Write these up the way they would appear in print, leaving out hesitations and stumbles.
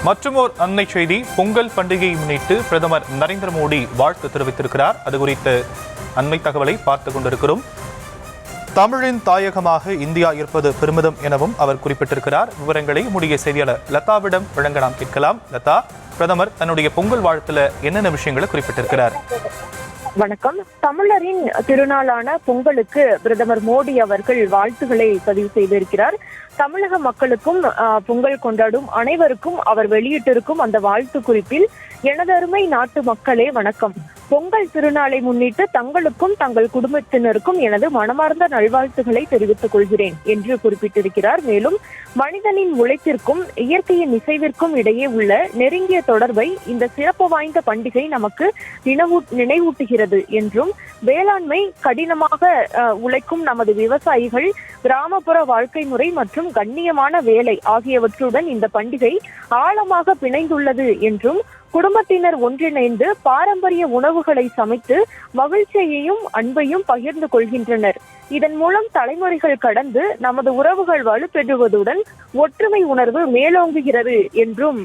மற்றுமோர் அண்மை செய்தி. பொங்கல் பண்டிகையை முன்னிட்டு பிரதமர் நரேந்திர மோடி வாழ்த்து தெரிவித்திருக்கிறார். அது குறித்த அண்மை தகவலை பார்த்துக் கொண்டிருக்கிறோம். தமிழின் தாயகமாக இந்தியா இருப்பது பெருமிதம் எனவும் அவர் குறிப்பிட்டிருக்கிறார். விவரங்களை நம்முடைய செய்தியாளர் லதாவிடம் வழங்க நாம் கேட்கலாம். லதா, பிரதமர் தன்னுடைய பொங்கல் வாழ்த்துல என்னென்ன விஷயங்களை குறிப்பிட்டிருக்கிறார்? வணக்கம். தமிழரின் திருநாளான பொங்கலுக்கு பிரதமர் மோடி அவர்கள் வாழ்த்துக்களை பதிவு செய்திருக்கிறார். தமிழக மக்களுக்கும் பொங்கல் கொண்டாடும் அனைவருக்கும் அவர் வெளியிட்டிருக்கும் அந்த வாழ்த்து குறிப்பில், எனது அருமை நாட்டு மக்களே வணக்கம். பொங்கல் திருநாளை முன்னிட்டு தங்களுக்கும் தங்கள் குடும்பத்தினருக்கும் எனது மனமார்ந்த நல்வாழ்த்துக்களை தெரிவித்துக் கொள்கிறேன் என்று குறிப்பிட்டிருக்கிறார். மேலும் மனிதனின் உழைப்பிற்கும் இயற்கையின் இசைவிற்கும் இடையே உள்ள நெருங்கிய தொடர்பை இந்த சிறப்பு வாய்ந்த பண்டிகை நமக்கு நினைவூட்டுகிறது என்றும், வேளாண்மை, கடினமாக உழைக்கும் நமது விவசாயிகள், கிராமப்புற வாழ்க்கை முறை மற்றும் கண்ணியமான வேலை ஆகியவற்றுடன் இந்த பண்டிகை ஆழமாக பிணைந்துள்ளது என்றும், குடும்பத்தினர் ஒன்றிணைந்து பாரம்பரிய உணவுகளை சமைத்து மகிழ்ச்சியையும் அன்பையும் பகிர்ந்து கொள்கின்றனர். இதன் மூலம் தலைமுறைகள் கடந்து நமது உறவுகள் வலுப்பெறுவதுடன் ஒற்றுமை உணர்வு மேலோங்குகிறது என்றும்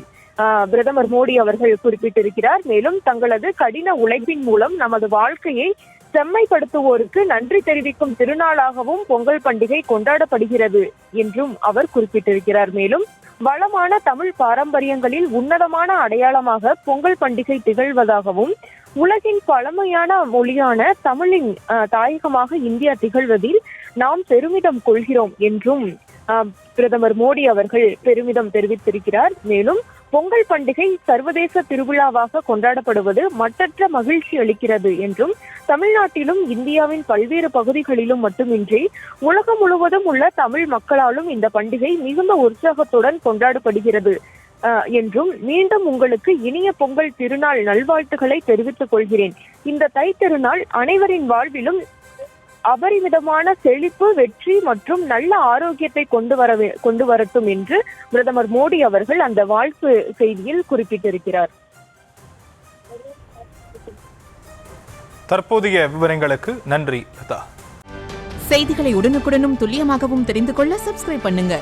பிரதமர் மோடி அவர்கள் குறிப்பிட்டிருக்கிறார். மேலும் தங்களது கடின உழைப்பின் மூலம் நமது வாழ்க்கையை செம்மைப்படுத்துவோருக்கு நன்றி தெரிவிக்கும் திருநாளாகவும் பொங்கல் பண்டிகை கொண்டாடப்படுகிறது என்றும் அவர் குறிப்பிட்டிருக்கிறார். மேலும் வளமான தமிழ் பாரம்பரியங்களில் உன்னதமான அடையாளமாக பொங்கல் பண்டிகை திகழ்வதாகவும், உலகின் பழமையான மொழியான தமிழின் தாயகமாக இந்தியா திகழ்வதில் நாம் பெருமிதம் கொள்கிறோம் என்றும் பிரதமர் மோடி அவர்கள் பெருமிதம் தெரிவித்திருக்கிறார். மேலும் பொங்கல் பண்டிகை சர்வதேச திருவிழாவாக கொண்டாடப்படுவது மட்டற்ற மகிழ்ச்சி அளிக்கிறது என்றும், தமிழ்நாட்டிலும் இந்தியாவின் பல்வேறு பகுதிகளிலும் மட்டுமின்றி உலகம் முழுவதும் உள்ள தமிழ் மக்களாலும் இந்த பண்டிகை மிகுந்த உற்சாகத்துடன் கொண்டாடப்படுகிறது என்றும், மீண்டும் உங்களுக்கு இனிய பொங்கல் திருநாள் நல்வாழ்த்துக்களை தெரிவித்துக் கொள்கிறேன். இந்த தை திருநாள் அனைவரின் வாழ்விலும் அபரிமிதமான செழிப்பு, வெற்றி மற்றும் நல்ல ஆரோக்கியத்தை கொண்டு வரட்டும் என்று பிரதமர் மோடி அவர்கள் அந்த வாழ்த்து செய்தியில் குறிப்பிட்டிருக்கிறார். தற்போதைய விவரங்களுக்கு நன்றி லதா. செய்திகளை உடனுக்குடனும் துல்லியமாகவும் தெரிந்து கொள்ள சப்ஸ்கிரைப் பண்ணுங்க.